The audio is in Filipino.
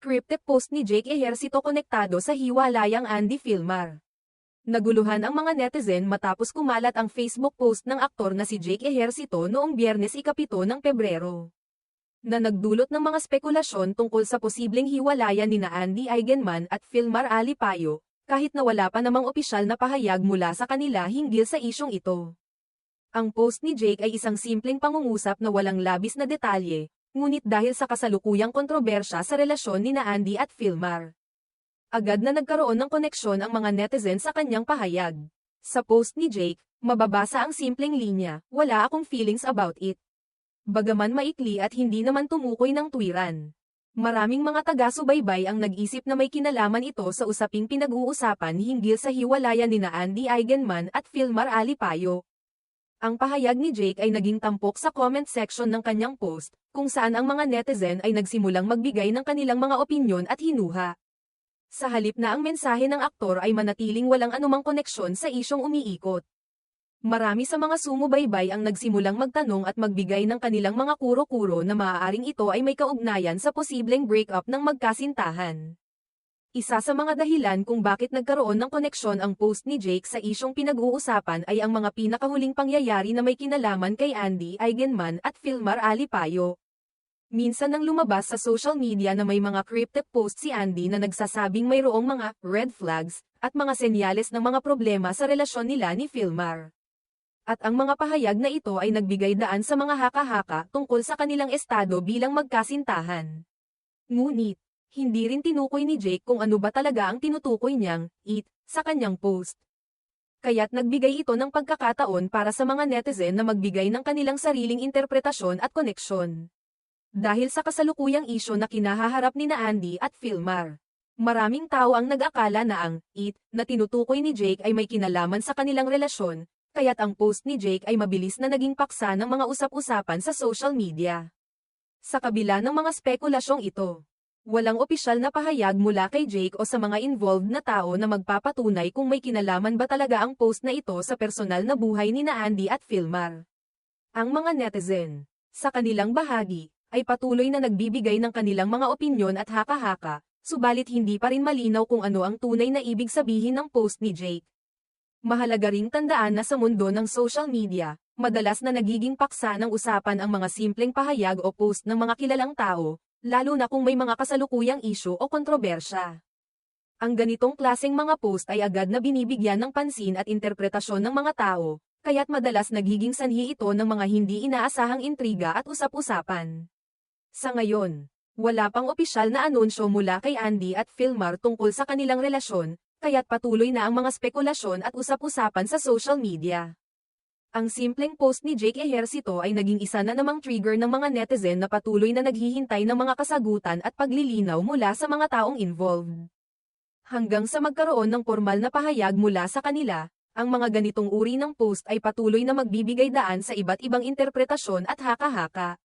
Cryptic post ni Jake Ejercito konektado sa hiwalayang Andy Filmar. Naguluhan ang mga netizen matapos kumalat ang Facebook post ng aktor na si Jake Ejercito noong Biyernes 7 ng Pebrero, na nagdulot ng mga spekulasyon tungkol sa posibleng hiwalayan nina Andy Eigenman at Filmar Alipayo, kahit na wala pa namang opisyal na pahayag mula sa kanila hinggil sa isyong ito. Ang post ni Jake ay isang simpleng pangungusap na walang labis na detalye, ngunit dahil sa kasalukuyang kontrobersya sa relasyon nina Andy at Filmar, agad na nagkaroon ng koneksyon ang mga netizen sa kanyang pahayag. Sa post ni Jake, mababasa ang simpleng linya, "Wala akong feelings about it." Bagaman maikli at hindi naman tumukoy ng tuwiran, maraming mga taga-subaybay ang nag-isip na may kinalaman ito sa usaping pinag-uusapan hinggil sa hiwalayan nina Andy Eigenman at Filmar Alipayo. Ang pahayag ni Jake ay naging tampok sa comment section ng kanyang post, kung saan ang mga netizen ay nagsimulang magbigay ng kanilang mga opinyon at hinuha. Sa halip na ang mensahe ng aktor ay manatiling walang anumang koneksyon sa isyong umiikot, marami sa mga sumubaybay ang nagsimulang magtanong at magbigay ng kanilang mga kuro-kuro na maaaring ito ay may kaugnayan sa posibleng breakup ng magkasintahan. Isa sa mga dahilan kung bakit nagkaroon ng koneksyon ang post ni Jake sa isyong pinag-uusapan ay ang mga pinakahuling pangyayari na may kinalaman kay Andy Eigenman at Filmar Alipayo. Minsan nang lumabas sa social media na may mga cryptic post si Andy na nagsasabing mayroong mga red flags at mga senyales ng mga problema sa relasyon nila ni Filmar. At ang mga pahayag na ito ay nagbigay daan sa mga haka-haka tungkol sa kanilang estado bilang magkasintahan. Ngunit, hindi rin tinukoy ni Jake kung ano ba talaga ang tinutukoy niyang "it" sa kanyang post. Kaya't nagbigay ito ng pagkakataon para sa mga netizen na magbigay ng kanilang sariling interpretasyon at koneksyon. Dahil sa kasalukuyang isyu na kinahaharap nina Andy at Filmar, maraming tao ang nag-akala na ang "it" na tinutukoy ni Jake ay may kinalaman sa kanilang relasyon, kaya't ang post ni Jake ay mabilis na naging paksa ng mga usap-usapan sa social media. Sa kabila ng mga spekulasyong ito, walang opisyal na pahayag mula kay Jake o sa mga involved na tao na magpapatunay kung may kinalaman ba talaga ang post na ito sa personal na buhay nina Andy at Filmar. Ang mga netizen, sa kanilang bahagi, ay patuloy na nagbibigay ng kanilang mga opinyon at haka-haka, subalit hindi pa rin malinaw kung ano ang tunay na ibig sabihin ng post ni Jake. Mahalaga ring tandaan na sa mundo ng social media, madalas na nagiging paksa ng usapan ang mga simpleng pahayag o post ng mga kilalang tao, lalo na kung may mga kasalukuyang isyu o kontrobersya. Ang ganitong klaseng mga post ay agad na binibigyan ng pansin at interpretasyon ng mga tao, kaya't madalas nagiging sanhi ito ng mga hindi inaasahang intriga at usap-usapan. Sa ngayon, wala pang opisyal na anunsyo mula kay Andy at Filmar tungkol sa kanilang relasyon, kaya't patuloy na ang mga spekulasyon at usap-usapan sa social media. Ang simpleng post ni Jake Ejercito ay naging isa na namang trigger ng mga netizen na patuloy na naghihintay ng mga kasagutan at paglilinaw mula sa mga taong involved. Hanggang sa magkaroon ng formal na pahayag mula sa kanila, ang mga ganitong uri ng post ay patuloy na magbibigay daan sa iba't ibang interpretasyon at haka-haka.